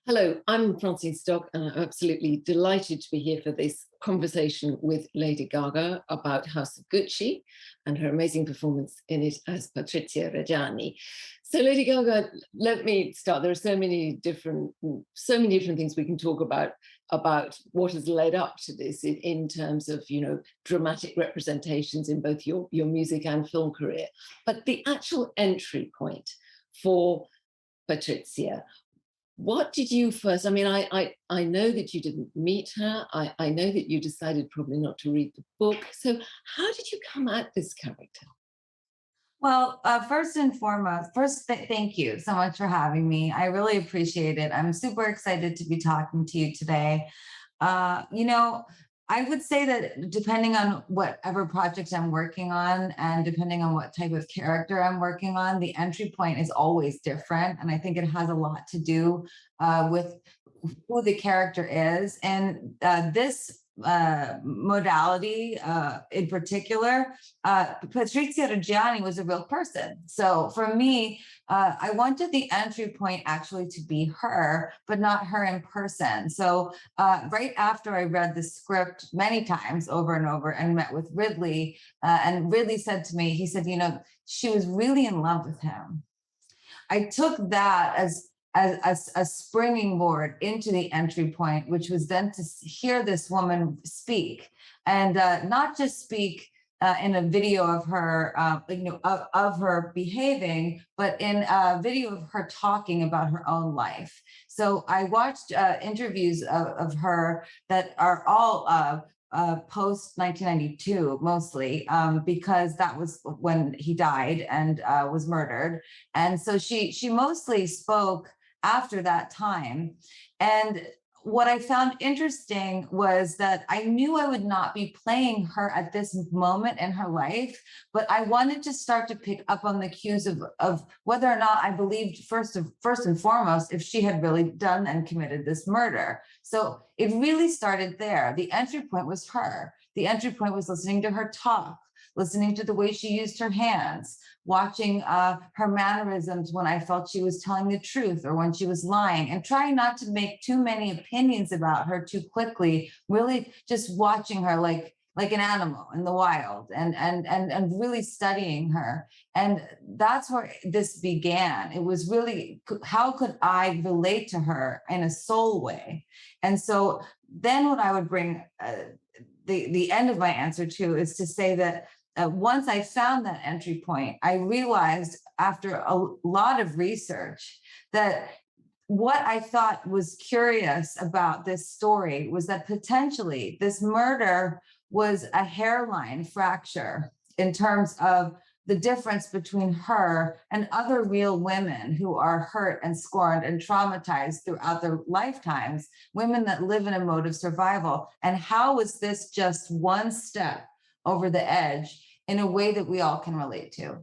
Hello, I'm Francine Stock, and I'm absolutely delighted to be here for this conversation with Lady Gaga about House of Gucci and her amazing performance in it as Patrizia Reggiani. So, Lady Gaga, let me start. There are so many different things we can talk about what has led up to this in terms of dramatic representations in both your music and film career. But the actual entry point for Patrizia, what did you first? I mean, I know that you didn't meet her. I know that you decided probably not to read the book. So how did you come at this character? Well, first and foremost, thank you so much for having me. I really appreciate it. I'm super excited to be talking to you today. Uh, you know, I would say that depending on whatever project I'm working on and depending on what type of character I'm working on, the entry point is always different. And I think it has a lot to do with who the character is. And this modality in particular, Patrizia Reggiani was a real person. So for me, I wanted the entry point actually to be her, but not her in person. So right after I read the script many times over and over and met with Ridley, and Ridley said to me, he said, she was really in love with him. I took that as a springing board into the entry point, which was then to hear this woman speak and not just speak in a video of her, of her behaving, but in a video of her talking about her own life. So I watched interviews of her that are all post 1992 mostly, because that was when he died and was murdered, and so she mostly spoke after that time. And what I found interesting was that I knew I would not be playing her at this moment in her life, but I wanted to start to pick up on the cues of whether or not I believed first and foremost if she had really done and committed this murder. So it really started there. The entry point was her. The entry point was listening to her talk, listening to the way she used her hands, watching her mannerisms when I felt she was telling the truth or when she was lying, and trying not to make too many opinions about her too quickly, really just watching her like an animal in the wild, and really studying her. And that's where this began. It was really, how could I relate to her in a soul way? And so then what I would bring the end of my answer to is to say that once I found that entry point, I realized after a lot of research that what I thought was curious about this story was that potentially this murder was a hairline fracture in terms of the difference between her and other real women who are hurt and scorned and traumatized throughout their lifetimes, women that live in a mode of survival. And how was this just one step over the edge in a way that we all can relate to?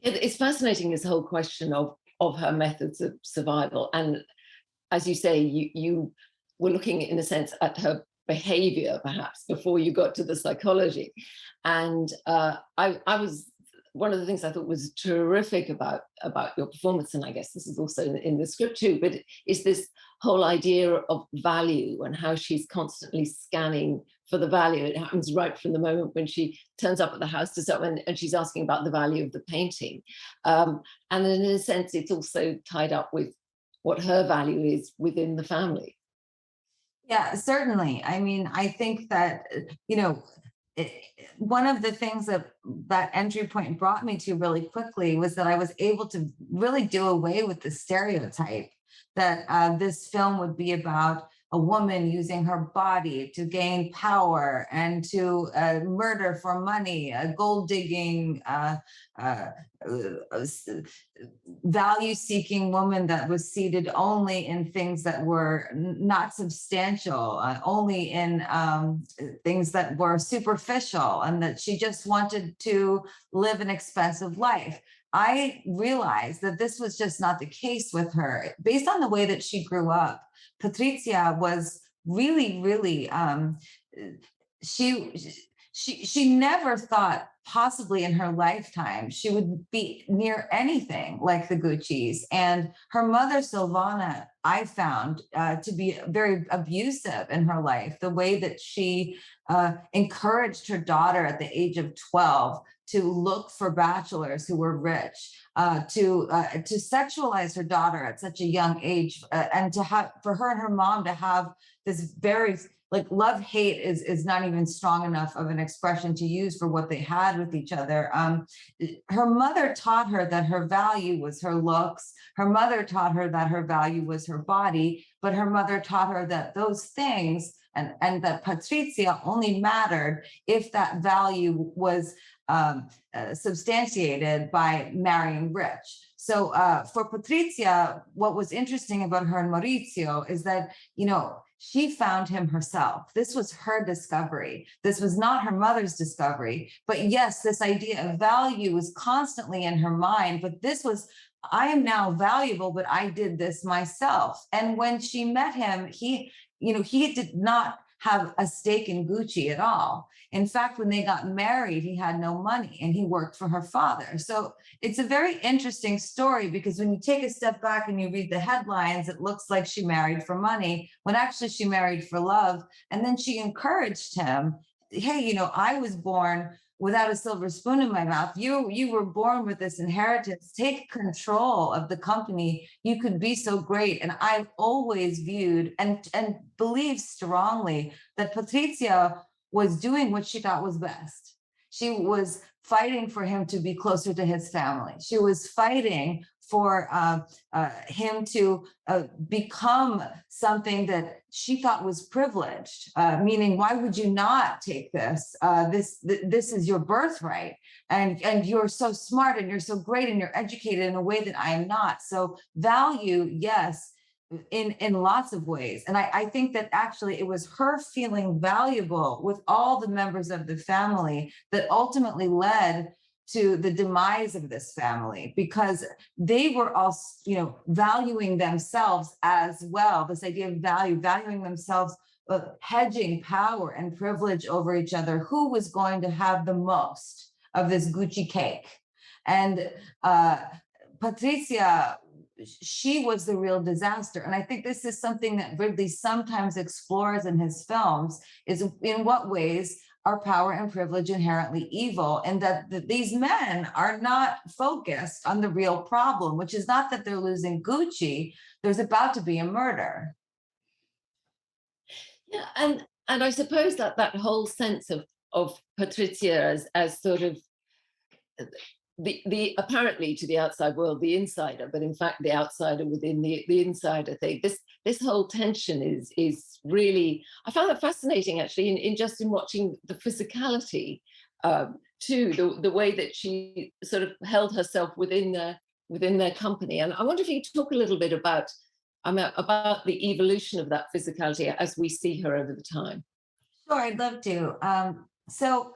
It's fascinating, this whole question of her methods of survival. And as you say, you were looking in a sense at her behavior perhaps before you got to the psychology. And I was, one of the things I thought was terrific about your performance, and I guess this is also in the script too, but is this whole idea of value and how she's constantly scanning for the value. It happens right from the moment when she turns up at the house to someone and she's asking about the value of the painting. And then in a sense, it's also tied up with what her value is within the family. Yeah, certainly. I mean, I think that, you know, it, one of the things that that entry point brought me to really quickly was that I was able to really do away with the stereotype that this film would be about a woman using her body to gain power and to murder for money, a gold digging, uh, uh, value seeking woman that was seated only in things that were not substantial, only in things that were superficial, and that she just wanted to live an expensive life. I realized that this was just not the case with her. Based on the way that she grew up, Patrizia was really, really, she she never thought possibly in her lifetime she would be near anything like the Gucci's. And her mother, Silvana, I found to be very abusive in her life. The way that she encouraged her daughter at the age of 12 to look for bachelors who were rich, to sexualize her daughter at such a young age, and to have for her and her mom to have this very, like, love hate is not even strong enough of an expression to use for what they had with each other. Her mother taught her that her value was her looks. Her mother taught her that her value was her body, but her mother taught her that those things, and that Patrizia only mattered if that value was substantiated by marrying rich. So for Patrizia, what was interesting about her and Maurizio is that, she found him herself. This was her discovery. This was not her mother's discovery. But yes, this idea of value was constantly in her mind. But this was, I am now valuable, but I did this myself. And when she met him, he did not have a stake in Gucci at all. In fact, when they got married, he had no money and he worked for her father. So it's a very interesting story, because when you take a step back and you read the headlines, it looks like she married for money, when actually she married for love. And then she encouraged him, hey, I was born without a silver spoon in my mouth. You were born with this inheritance. Take control of the company. You could be so great. And I've always viewed and believe strongly that Patrizia was doing what she thought was best. She was fighting for him to be closer to his family. She was fighting for him to become something that she thought was privileged. Meaning, why would you not take this? This is your birthright, and you're so smart, and you're so great, and you're educated in a way that I am not. So value, yes, in lots of ways. And I think that actually it was her feeling valuable with all the members of the family that ultimately led to the demise of this family, because they were all, valuing themselves as well. This idea of valuing themselves, hedging power and privilege over each other. Who was going to have the most of this Gucci cake? And Patricia, she was the real disaster. And I think this is something that Ridley sometimes explores in his films, is in what ways are power and privilege inherently evil, and that these men are not focused on the real problem, which is not that they're losing Gucci. There's about to be a murder. Yeah, and I suppose that whole sense of Patrizia as sort of the apparently to the outside world the insider, but in fact the outsider within the insider thing. This whole tension is really, I found that fascinating actually in just in watching the physicality too, the way that she sort of held herself within their company. And I wonder if you could talk a little bit about the evolution of that physicality as we see her over the time. Sure, I'd love to. So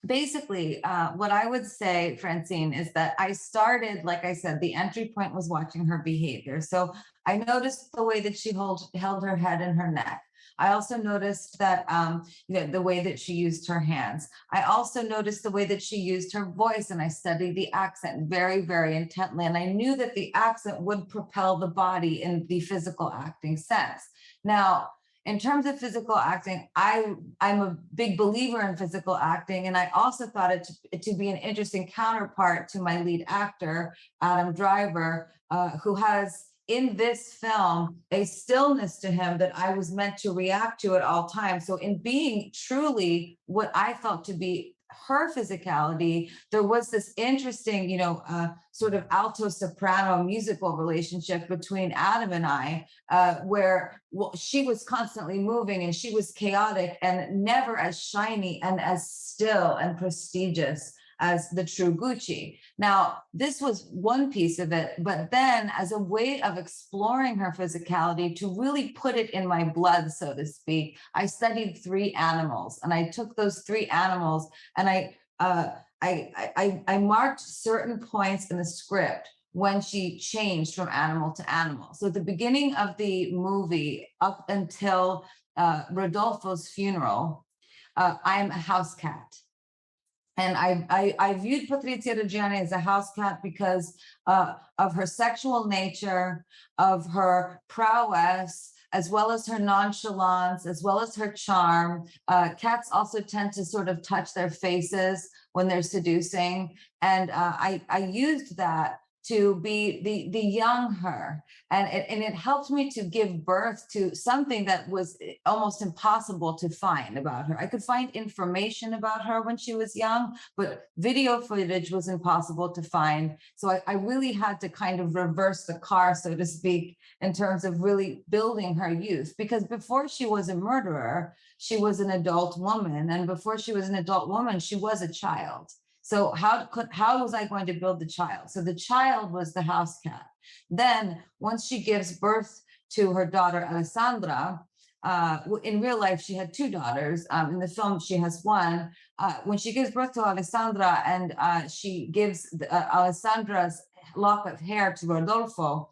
basically, what I would say, Francine, is that I started, like I said, the entry point was watching her behavior. So I noticed the way that she held her head and her neck. I also noticed that, the way that she used her hands. I also noticed the way that she used her voice, and I studied the accent very, very intently. And I knew that the accent would propel the body in the physical acting sense. Now, in terms of physical acting, I'm a big believer in physical acting, and I also thought it to be an interesting counterpart to my lead actor, Adam Driver, who has in this film a stillness to him that I was meant to react to at all times. So in being truly what I felt to be her physicality, there was this interesting, sort of alto soprano musical relationship between Adam and I, where she was constantly moving and she was chaotic and never as shiny and as still and prestigious as the true Gucci. Now, this was one piece of it, but then as a way of exploring her physicality, to really put it in my blood, so to speak, I studied 3 animals, and I took those 3 animals and I marked certain points in the script when she changed from animal to animal. So at the beginning of the movie, up until Rodolfo's funeral, I'm a house cat. And I viewed Patrizia Reggiani as a house cat because of her sexual nature, of her prowess, as well as her nonchalance, as well as her charm. Cats also tend to sort of touch their faces when they're seducing. And I used that to be the young her. And it helped me to give birth to something that was almost impossible to find about her. I could find information about her when she was young, but video footage was impossible to find. So I really had to kind of reverse the car, so to speak, in terms of really building her youth. Because before she was a murderer, she was an adult woman. And before she was an adult woman, she was a child. So how was I going to build the child? So the child was the house cat. Then once she gives birth to her daughter Alessandra, in real life she had two daughters. In the film she has one. When she gives birth to Alessandra and she gives Alessandra's lock of hair to Rodolfo,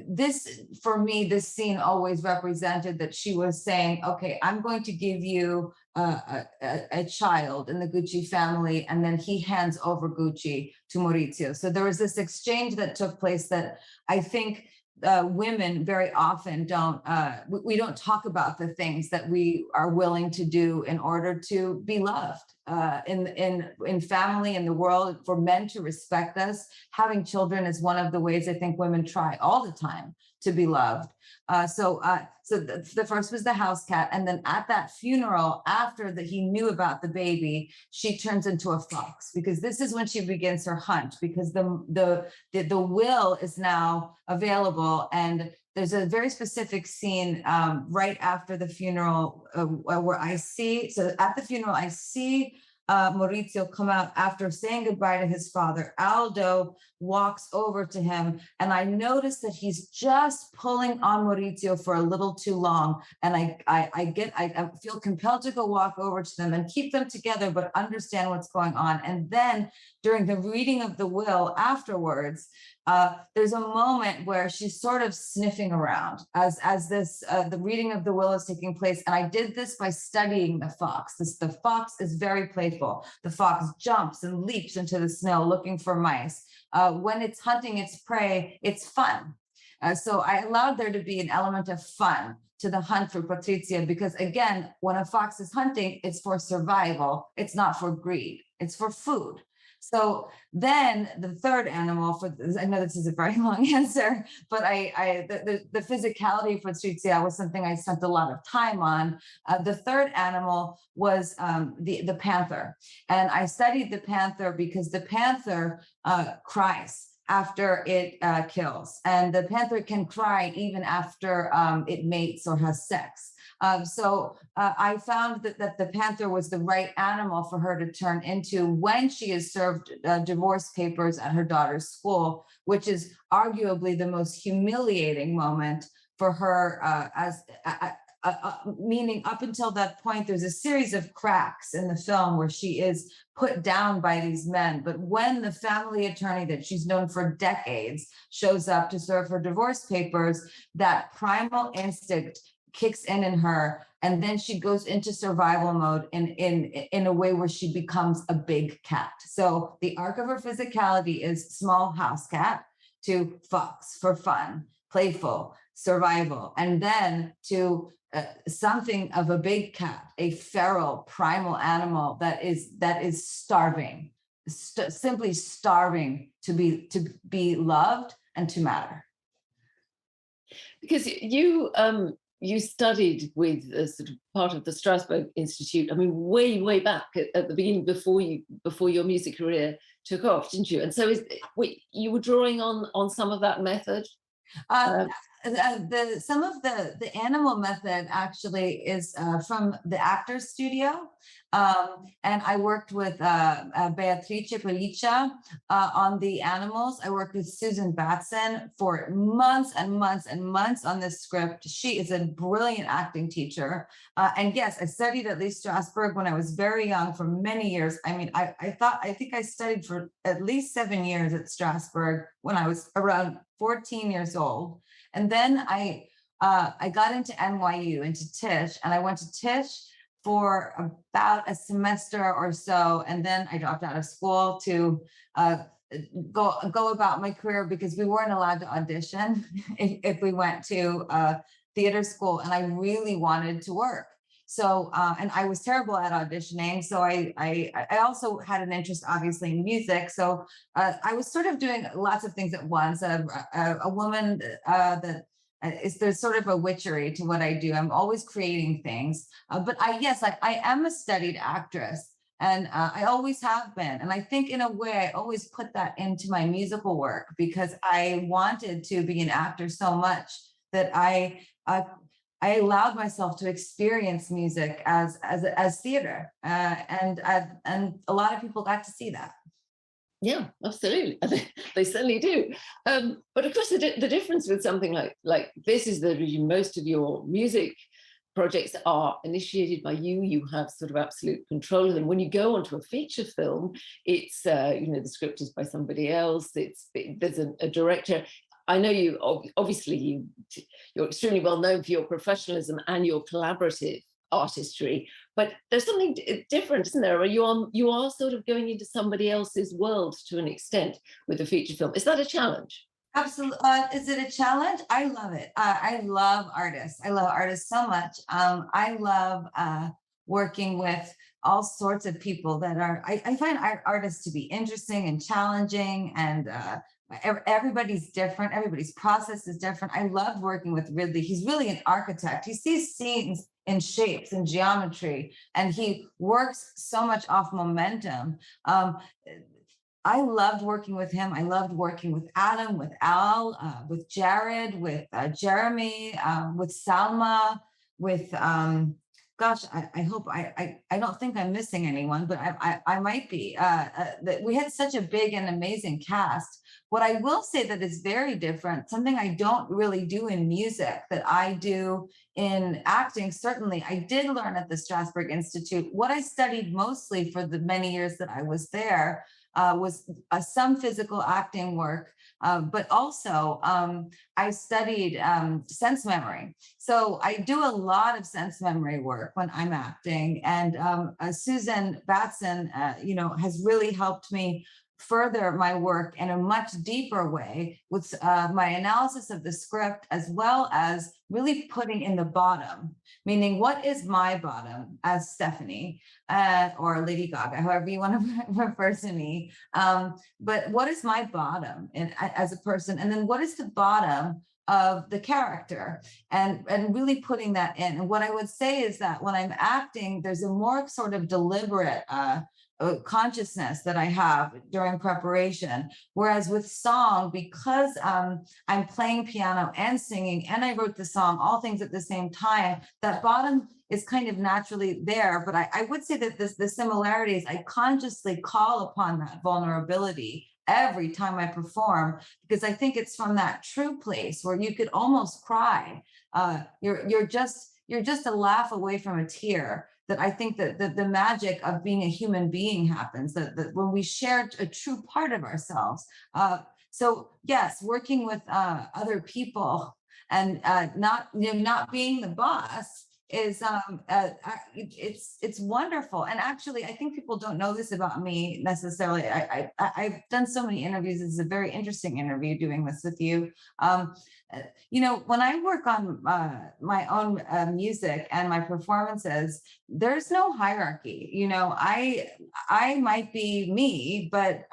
this, for me, this scene always represented that she was saying, okay, I'm going to give you a child in the Gucci family, and then he hands over Gucci to Maurizio. So there was this exchange that took place that I think women very often we don't talk about the things that we are willing to do in order to be loved in family, in the world, for men to respect us. Having children is one of the ways I think women try all the time to be loved. So the first was the house cat, and then at that funeral, after that he knew about the baby, she turns into a fox, because this is when she begins her hunt, because the will is now available. And there's a very specific scene right after the funeral where I see, so at the funeral, I see Maurizio come out after saying goodbye to his father. Aldo walks over to him, and I notice that he's just pulling on Maurizio for a little too long. And I feel compelled to go walk over to them and keep them together, but understand what's going on. And then during the reading of the will afterwards, there's a moment where she's sort of sniffing around as the reading of the will is taking place. And I did this by studying the fox. The fox is very playful. The fox jumps and leaps into the snow looking for mice. When it's hunting its prey, it's fun. So I allowed there to be an element of fun to the hunt for Patrizia, because again, when a fox is hunting, it's for survival. It's not for greed. It's for food. So then the third animal, I know this is a very long answer, but the physicality for Patrizia was something I spent a lot of time on. The third animal was the panther. And I studied the panther because the panther cries after it kills. And the panther can cry even after it mates or has sex. So I found that the panther was the right animal for her to turn into when she is served divorce papers at her daughter's school, which is arguably the most humiliating moment for her, meaning up until that point, there's a series of cracks in the film where she is put down by these men. But when the family attorney that she's known for decades shows up to serve her divorce papers, that primal instinct kicks in her, and then she goes into survival mode in a way where she becomes a big cat. So the arc of her physicality is small house cat to fox for fun, playful, survival, and then to something of a big cat, a feral primal animal that is starving, simply starving to be loved and to matter. Because you studied with a sort of part of the Strasbourg Institute, I mean, way back at the beginning, before your music career took off, didn't you? And so you were drawing on some of that method? Some of the animal method actually is from the Actors Studio. And I worked with Beatrice Pelliccia on the animals. I worked with Susan Batson for months and months and months on this script. She is a brilliant acting teacher. And yes, I studied at Lee Strasberg when I was very young for many years. I mean, I think I studied for at least 7 years at Strasberg when I was around 14 years old. And then I got into NYU, into Tisch, and I went to Tisch for about a semester or so, and then I dropped out of school to uh, go about my career because we weren't allowed to audition if we went to theater school, and I really wanted to work. So, and I was terrible at auditioning. So I also had an interest, obviously, in music. So I was sort of doing lots of things at once. A woman that is there's sort of a witchery to what I do. I'm always creating things. But yes, I am a studied actress, and I always have been. And I think, in a way, I always put that into my musical work because I wanted to be an actor so much that uh, I allowed myself to experience music as theater, and a lot of people got to see that. Yeah, absolutely. I think they certainly do. But of course, the difference with something like this is that most of your music projects are initiated by you. You have sort of absolute control of them. When you go onto a feature film, it's the script is by somebody else. There's a director. I know you obviously you're extremely well known for your professionalism and your collaborative artistry, but there's something different, isn't there? You are sort of going into somebody else's world to an extent with a feature film. Is that a challenge? Absolutely. Is it a challenge? I love it. I love artists. I love artists so much. I love working with all sorts of people that are, I find artists to be interesting and challenging, and everybody's different. Everybody's process is different. I loved working with Ridley. He's really an architect. He sees scenes in shapes and geometry, and he works so much off momentum. I loved working with him. I loved working with Adam, with Al, with Jared, with Jeremy, with Salma, with gosh, I hope I don't think I'm missing anyone, but I might be. That we had such a big and amazing cast. What I will say that is very different, something I don't really do in music that I do in acting. Certainly, I did learn at the Strasberg Institute. What I studied mostly for the many years that I was there was some physical acting work, but also I studied sense memory. So I do a lot of sense memory work when I'm acting, and Susan Batson, has really helped me further my work in a much deeper way with my analysis of the script, as well as really putting in the bottom, meaning what is my bottom as Stephanie, or Lady Gaga, however you want to refer to me. But what is my bottom as a person? And then what is the bottom of the character, and really putting that in. And what I would say is that when I'm acting, there's a more sort of deliberate consciousness that I have during preparation. Whereas with song, because I'm playing piano and singing, and I wrote the song, all things at the same time, that bottom is kind of naturally there. But I would say that the similarities, I consciously call upon that vulnerability every time I perform, because I think it's from that true place where you could almost cry. You're just a laugh away from a tear. That I think that the magic of being a human being happens, that when we share a true part of ourselves. So yes, working with other people, and not being the boss is it's wonderful. And actually, I think people don't know this about me necessarily. I've done so many interviews. This is a very interesting interview doing this with you. um, when I work on my own music and my performances, there's no hierarchy. I might be me, but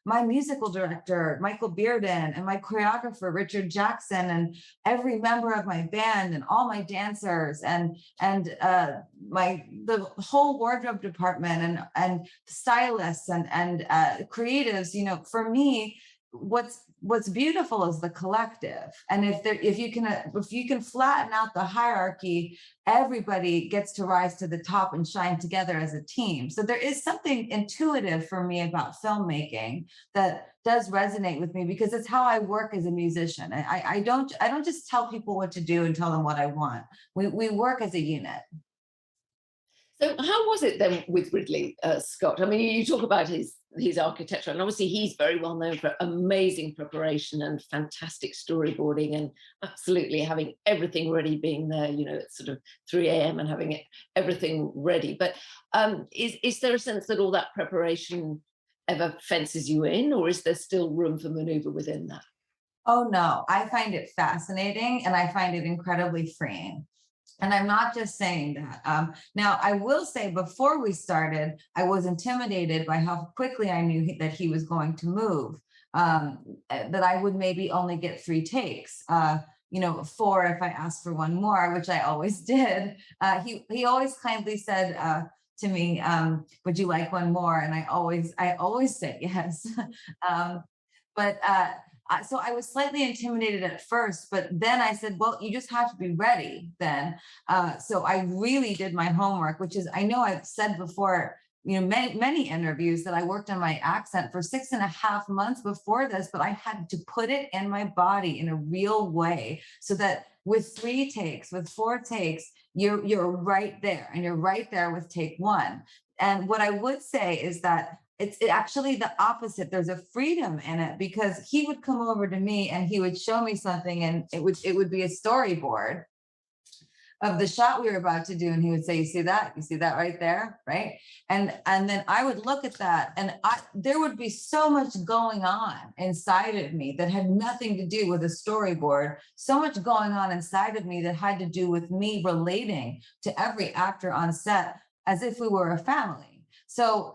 my musical director, Michael Bearden, and my choreographer, Richard Jackson, and every member of my band, and all my dancers, and the whole wardrobe department, and stylists, and creatives. For me, what's beautiful is the collective. And if you can flatten out the hierarchy, everybody gets to rise to the top and shine together as a team. So there is something intuitive for me about filmmaking that does resonate with me, because it's how I work as a musician. I don't just tell people what to do and tell them what I want. We work as a unit. So how was it then with Ridley Scott? I mean, you talk about his architecture, and obviously he's very well known for amazing preparation and fantastic storyboarding, and absolutely having everything ready, being there, at sort of 3 a.m. and having everything ready. But is there a sense that all that preparation ever fences you in, or is there still room for maneuver within that? Oh no, I find it fascinating and I find it incredibly freeing. And I'm not just saying that. Now, I will say before we started, I was intimidated by how quickly I knew that he was going to move, that I would maybe only get 3 takes. Four if I asked for one more, which I always did. He always kindly said to me, "Would you like one more?" And I always said yes. um, but so I was slightly intimidated at first, but then I said, well, you just have to be ready then. So I really did my homework, which is, I know I've said before, many interviews that I worked on my accent for 6.5 months before this, but I had to put it in my body in a real way so that with 3 takes, with 4 takes, you're right there and you're right there with take one. And what I would say is that it's actually the opposite. There's a freedom in it because he would come over to me and he would show me something and it would be a storyboard of the shot we were about to do, and he would say, you see that right there, right? And then I would look at that and there would be so much going on inside of me that had nothing to do with a storyboard, so much going on inside of me that had to do with me relating to every actor on set as if we were a family. So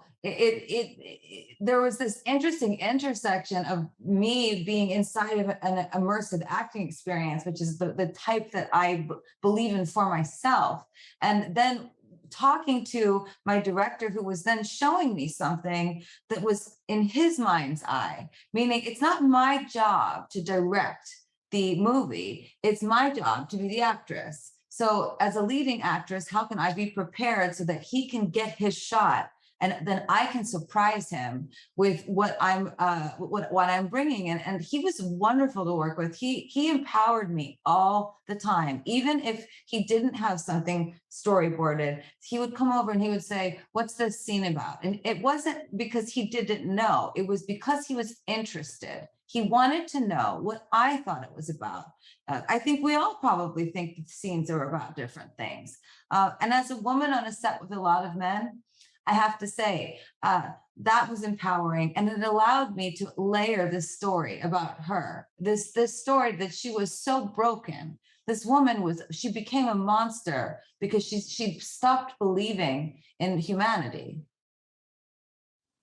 there was this interesting intersection of me being inside of an immersive acting experience, which is the type that I believe in for myself, and then talking to my director, who was then showing me something that was in his mind's eye, meaning it's not my job to direct the movie, it's my job to be the actress. So as a leading actress, how can I be prepared so that he can get his shot and then I can surprise him with what I'm bringing in. And he was wonderful to work with. He empowered me all the time, even if he didn't have something storyboarded. He would come over and he would say, "What's this scene about?" And it wasn't because he didn't know; it was because he was interested. He wanted to know what I thought it was about. I think we all probably think that scenes are about different things. And as a woman on a set with a lot of men, I have to say, that was empowering, and it allowed me to layer this story about her. This story that she was so broken. This woman she became a monster because she stopped believing in humanity.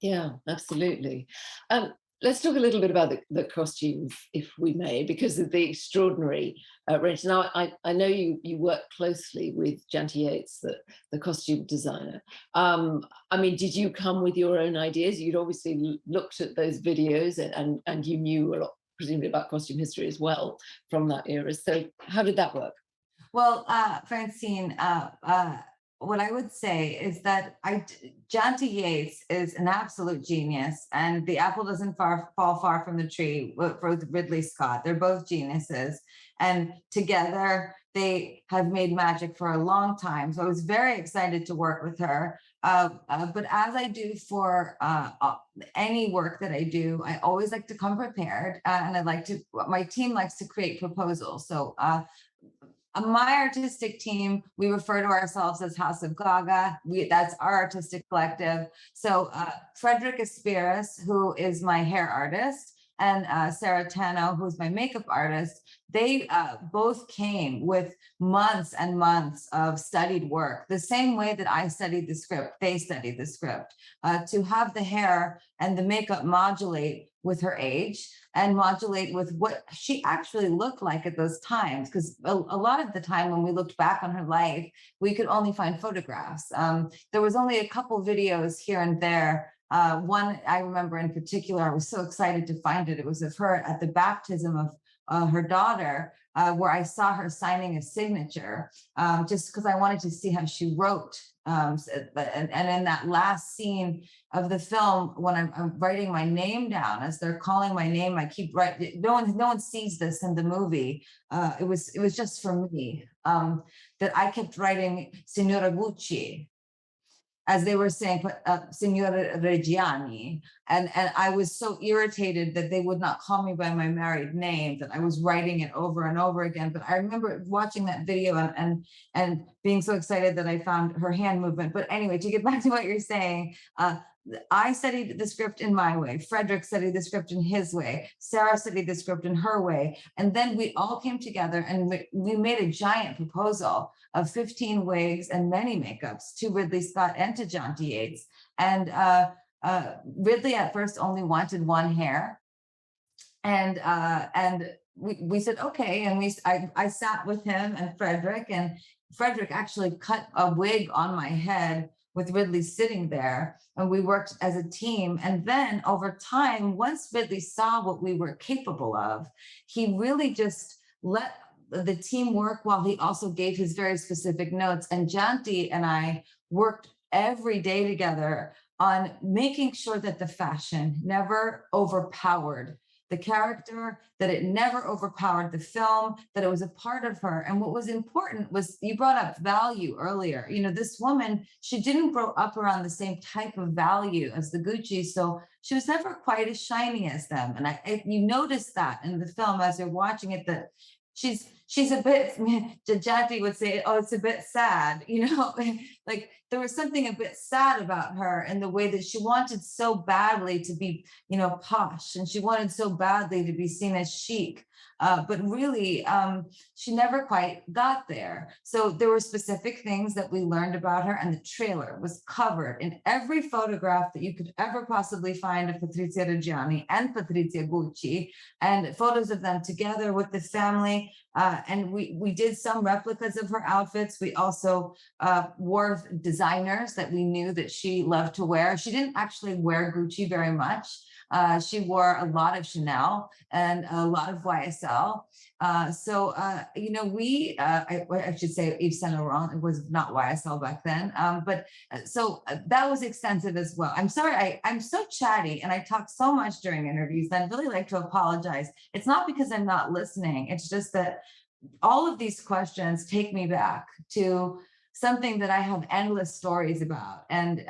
Yeah, absolutely. Um, let's talk a little bit about the costumes, if we may, because of the extraordinary range. Now, I know you work closely with Janty Yates, the costume designer. I mean, did you come with your own ideas? You'd obviously looked at those videos and you knew a lot, presumably, about costume history as well from that era. So how did that work? Well, Francine, what I would say is that John T. Yates is an absolute genius, and the apple doesn't fall far from the tree with Ridley Scott. They're both geniuses, and together they have made magic for a long time. So I was very excited to work with her. But as I do for any work that I do, I always like to come prepared, and my team likes to create proposals. So my artistic team, we refer to ourselves as House of Gaga. That's our artistic collective. So Frederick Aspiris, who is my hair artist, and Sarah Tano, who's my makeup artist, they both came with months and months of studied work. The same way that I studied the script, they studied the script, to have the hair and the makeup modulate with her age and modulate with what she actually looked like at those times. Because a lot of the time when we looked back on her life, we could only find photographs. There was only a couple videos here and there. One I remember in particular, I was so excited to find it. It was of her at the baptism of her daughter, where I saw her signing a signature, just because I wanted to see how she wrote. And in that last scene of the film, when I'm writing my name down as they're calling my name, I keep writing. No one sees this in the movie. It was just for me, that I kept writing Signora Gucci. as they were saying, Signora Reggiani. And I was so irritated that they would not call me by my married name, that I was writing it over and over again. But I remember watching that video and being so excited that I found her hand movement. But anyway, to get back to what you're saying, I studied the script in my way. Frederick studied the script in his way. Sarah studied the script in her way. And then we all came together and we made a giant proposal of 15 wigs and many makeups to Ridley Scott and to John D. Yates. And Ridley at first only wanted one hair. And we said, okay. And I sat with him and Frederick actually cut a wig on my head with Ridley sitting there, and we worked as a team. And then over time, once Ridley saw what we were capable of, he really just let the team work while he also gave his very specific notes. And Janti and I worked every day together on making sure that the fashion never overpowered the character, that it never overpowered the film, that it was a part of her. And what was important was, you brought up value earlier. You know, this woman, she didn't grow up around the same type of value as the Gucci, so she was never quite as shiny as them. And you notice that in the film as you're watching it, that she's a bit, Jati would say, oh, it's a bit sad, you know, like there was something a bit sad about her and the way that she wanted so badly to be, you know, posh, and she wanted so badly to be seen as chic. But really, she never quite got there. So there were specific things that we learned about her, and the trailer was covered in every photograph that you could ever possibly find of Patrizia Reggiani and Patrizia Gucci, and photos of them together with the family. And we did some replicas of her outfits. We also wore designers that we knew that she loved to wear. She didn't actually wear Gucci very much. She wore a lot of Chanel and a lot of YSL. You know, I should say Yves Saint Laurent. It was not YSL back then. That was extensive as well. I'm sorry, I'm so chatty and I talk so much during interviews. And I'd really like to apologize. It's not because I'm not listening. It's just that all of these questions take me back to something that I have endless stories about, and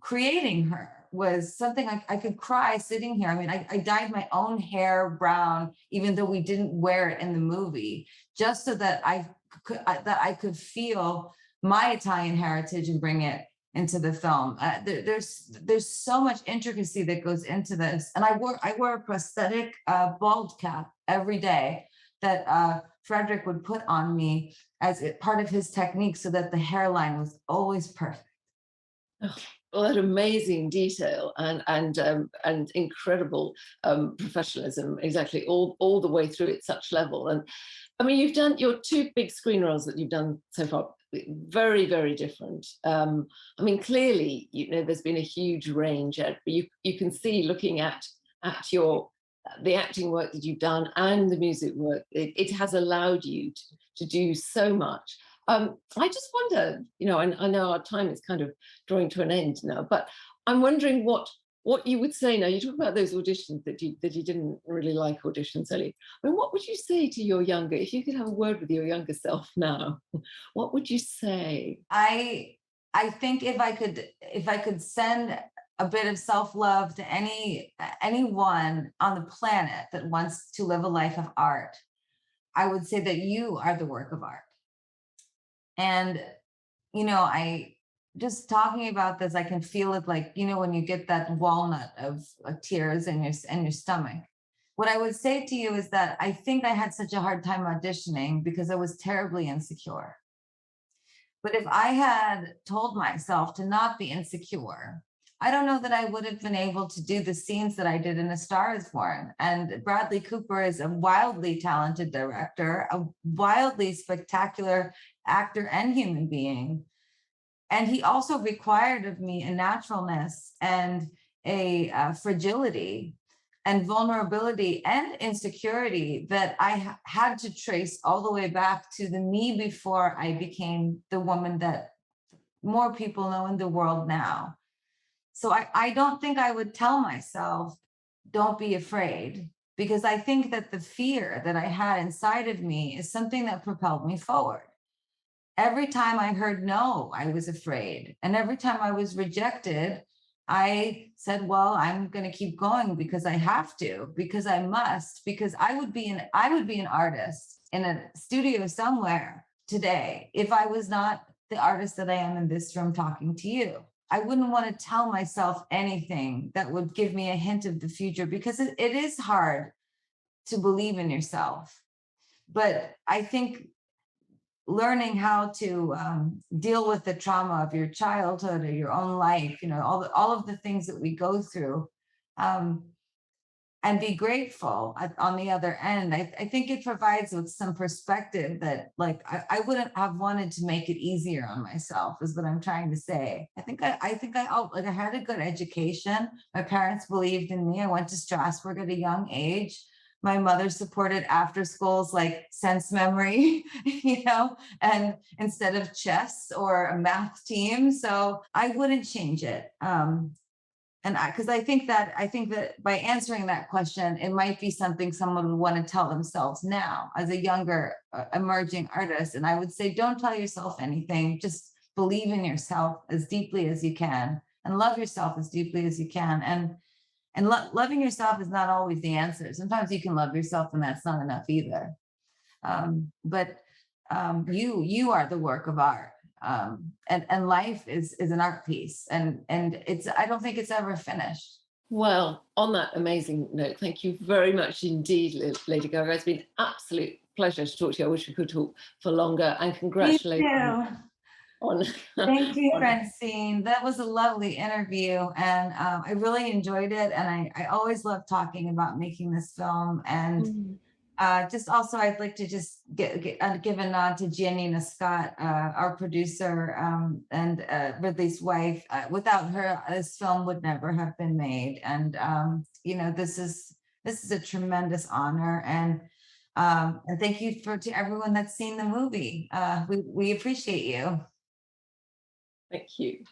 creating her was something I could cry sitting here. I mean, I dyed my own hair brown, even though we didn't wear it in the movie, just so that I could feel my Italian heritage and bring it into the film. There's so much intricacy that goes into this, and I wore a prosthetic bald cap every day that Frederick would put on me as part of his technique, so that the hairline was always perfect. Oh, well, that amazing detail and incredible professionalism, exactly all the way through at such level. And I mean, you've done your two big screen roles that you've done so far, very, very different. I mean, clearly, you know, there's been a huge range, but you can see, looking at the acting work that you've done and the music work, it has allowed you to do so much. I just wonder, you know, and I know our time is kind of drawing to an end now, but I'm wondering what you would say now. You talk about those auditions that you didn't really like auditions early. I mean, what would you say to your younger, if you could have a word with your younger self now, what would you say? I think if I could send a bit of self-love to anyone on the planet that wants to live a life of art, I would say that you are the work of art. And, you know, I just talking about this, I can feel it, like, you know, when you get that walnut of tears in your stomach. What I would say to you is that I think I had such a hard time auditioning because I was terribly insecure. But if I had told myself to not be insecure, I don't know that I would have been able to do the scenes that I did in A Star Is Born. And Bradley Cooper is a wildly talented director, a wildly spectacular actor and human being. And he also required of me a naturalness and a fragility and vulnerability and insecurity that I had to trace all the way back to the me before I became the woman that more people know in the world now. So I don't think I would tell myself, don't be afraid, because I think that the fear that I had inside of me is something that propelled me forward. every time I heard no, I was afraid. And every time I was rejected, I said, well, I'm going to keep going because I have to, because I must, because I would be an artist in a studio somewhere today if I was not the artist that I am in this room talking to you. I wouldn't want to tell myself anything that would give me a hint of the future because it is hard to believe in yourself. But I think learning how to deal with the trauma of your childhood or your own life, all of the things that we go through, um, and be grateful on the other end. I think it provides with some perspective that, like, I wouldn't have wanted to make it easier on myself, is what I'm trying to say. I had a good education. My parents believed in me. I went to Strasbourg at a young age. My mother supported after schools like sense memory, and instead of chess or a math team. So I wouldn't change it. And because I think that by answering that question, it might be something someone would want to tell themselves now as a younger emerging artist. And I would say, don't tell yourself anything. Just believe in yourself as deeply as you can, and love yourself as deeply as you can. And loving yourself is not always the answer. Sometimes you can love yourself, and that's not enough either. But you are the work of art, and life is an art piece, and it's I don't think it's ever finished. Well, on that amazing note, thank you very much indeed, Lady Gaga. It's been absolute pleasure to talk to you. I wish we could talk for longer. And Me congratulations too. on Thank you, on. Francine. That was a lovely interview, and I really enjoyed it. And I always love talking about making this film. And Mm. just also, I'd like to just give a nod to Giannina Scott, our producer, and Ridley's wife. Without her, this film would never have been made. And this is a tremendous honor. And thank you to everyone that's seen the movie. We appreciate you. Thank you.